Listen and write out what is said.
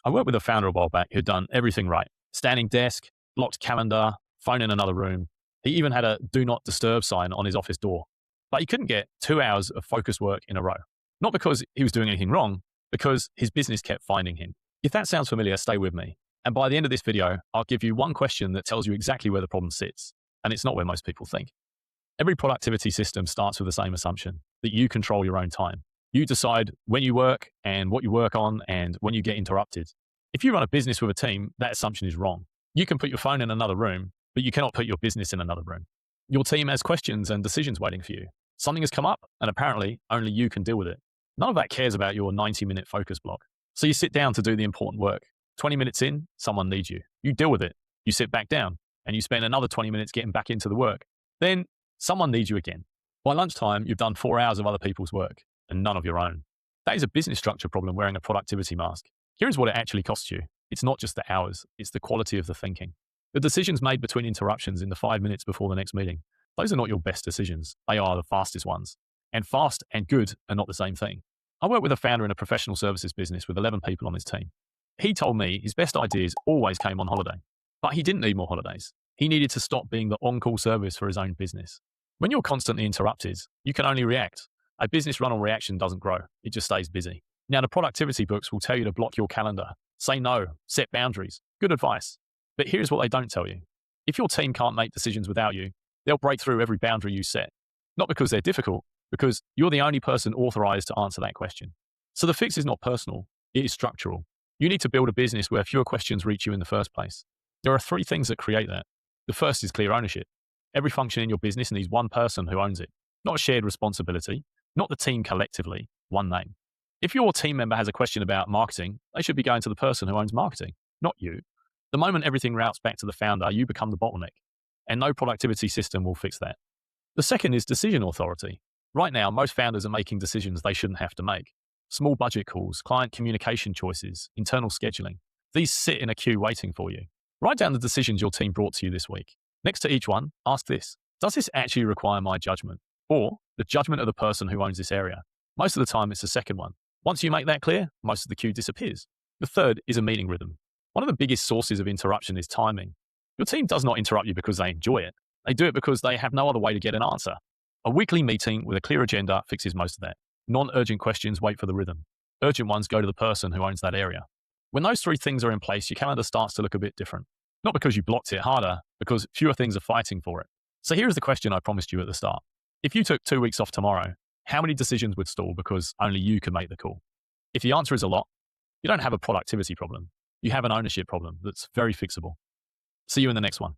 I worked with a founder a while back who'd done everything right. Standing desk, locked calendar, phone in another room. He even had a do not disturb sign on his office door. But he couldn't get 2 hours of focused work in a row. Not because he was doing anything wrong, because his business kept finding him. If that sounds familiar, stay with me. And by the end of this video, I'll give you one question that tells you exactly where the problem sits. And it's not where most people think. Every productivity system starts with the same assumption, that you control your own time. You decide when you work and what you work on and when you get interrupted. If you run a business with a team, that assumption is wrong. You can put your phone in another room, but you cannot put your business in another room. Your team has questions and decisions waiting for you. Something has come up, and apparently only you can deal with it. None of that cares about your 90-minute focus block. So you sit down to do the important work. 20 minutes in, someone needs you. You deal with it. You sit back down, and you spend another 20 minutes getting back into the work. Then someone needs you again. By lunchtime, you've done 4 hours of other people's work, and none of your own. That is a business structure problem wearing a productivity mask. Here's what it actually costs you. It's not just the hours, it's the quality of the thinking. The decisions made between interruptions in the 5 minutes before the next meeting, those are not your best decisions. They are the fastest ones. And fast and good are not the same thing. I work with a founder in a professional services business with 11 people on his team. He told me his best ideas always came on holiday, but he didn't need more holidays. He needed to stop being the on-call service for his own business. When you're constantly interrupted, you can only react. A business run on reaction doesn't grow. It just stays busy. Now, the productivity books will tell you to block your calendar, say no, set boundaries. Good advice. But here's what they don't tell you. If your team can't make decisions without you, they'll break through every boundary you set. Not because they're difficult, because you're the only person authorized to answer that question. So the fix is not personal, it is structural. You need to build a business where fewer questions reach you in the first place. There are 3 things that create that. The first is clear ownership. Every function in your business needs one person who owns it, not a shared responsibility, not the team collectively, one name. If your team member has a question about marketing, they should be going to the person who owns marketing, not you. The moment everything routes back to the founder, you become the bottleneck, and no productivity system will fix that. The second is decision authority. Right now, most founders are making decisions they shouldn't have to make. Small budget calls, client communication choices, internal scheduling. These sit in a queue waiting for you. Write down the decisions your team brought to you this week. Next to each one, ask this: does this actually require my judgment? Or the judgment of the person who owns this area? Most of the time, it's the second one. Once you make that clear, most of the queue disappears. The third is a meeting rhythm. One of the biggest sources of interruption is timing. Your team does not interrupt you because they enjoy it. They do it because they have no other way to get an answer. A weekly meeting with a clear agenda fixes most of that. Non-urgent questions wait for the rhythm. Urgent ones go to the person who owns that area. When those 3 things are in place, your calendar starts to look a bit different. Not because you blocked it harder, because fewer things are fighting for it. So here's the question I promised you at the start. If you took 2 weeks off tomorrow, how many decisions would stall because only you could make the call? If the answer is a lot, you don't have a productivity problem. You have an ownership problem that's very fixable. See you in the next one.